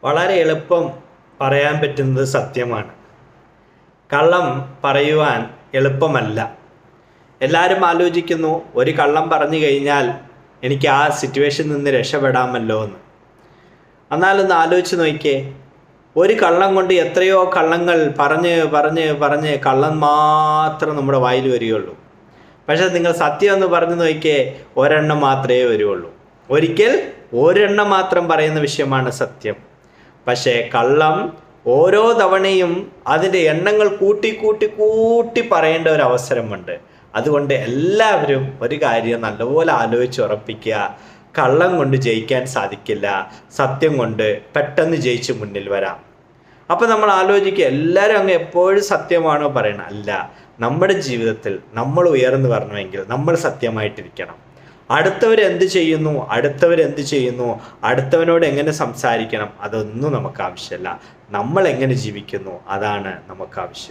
വളരെ എളുപ്പം പറയാൻ പറ്റുന്നത് സത്യമാണ്. കള്ളം പറയുവാൻ എളുപ്പമല്ല. എല്ലാവരും ആലോചിക്കുന്നു, ഒരു കള്ളം പറഞ്ഞു കഴിഞ്ഞാൽ എനിക്ക് ആ സിറ്റുവേഷനിൽ നിന്ന് രക്ഷപ്പെടാമല്ലോ എന്ന്. എന്നാലൊന്ന് ആലോചിച്ച് നോക്കിയേ, ഒരു കള്ളം കൊണ്ട് എത്രയോ കള്ളങ്ങൾ പറഞ്ഞ് കള്ളം മാത്രം നമ്മുടെ വായിൽ വരികയുള്ളൂ. പക്ഷേ നിങ്ങൾ സത്യം എന്ന് പറഞ്ഞു നോക്കിയേ, ഒരെണ്ണം മാത്രമേ വരുള്ളൂ. ഒരിക്കൽ ഒരെണ്ണം മാത്രം പറയുന്ന വിഷയമാണ് സത്യം. പക്ഷേ കള്ളം ഓരോ തവണയും അതിൻ്റെ എണ്ണങ്ങൾ കൂട്ടി പറയേണ്ട ഒരു അവസരമുണ്ട്. അതുകൊണ്ട് എല്ലാവരും ഒരു കാര്യം നല്ലപോലെ ആലോചിച്ചുറപ്പിക്കുക. കള്ളം കൊണ്ട് ജയിക്കാൻ സാധിക്കില്ല, സത്യം കൊണ്ട് പെട്ടെന്ന് ജയിച്ച് മുന്നിൽ വരാം. അപ്പോൾ നമ്മൾ ആലോചിക്കുക, എല്ലാവരും അങ്ങ് എപ്പോഴും സത്യമാണോ പറയണം? അല്ല. നമ്മുടെ ജീവിതത്തിൽ നമ്മൾ ഉയർന്നു വരണമെങ്കിൽ നമ്മൾ സത്യമായിട്ടിരിക്കണം. അടുത്തവരെന്ത് ചെയ്യുന്നു, അടുത്തവനോട് എങ്ങനെ സംസാരിക്കണം, അതൊന്നും നമുക്ക് ആവശ്യമില്ല. നമ്മൾ എങ്ങനെ ജീവിക്കുന്നു, അതാണ് നമുക്ക് ആവശ്യം.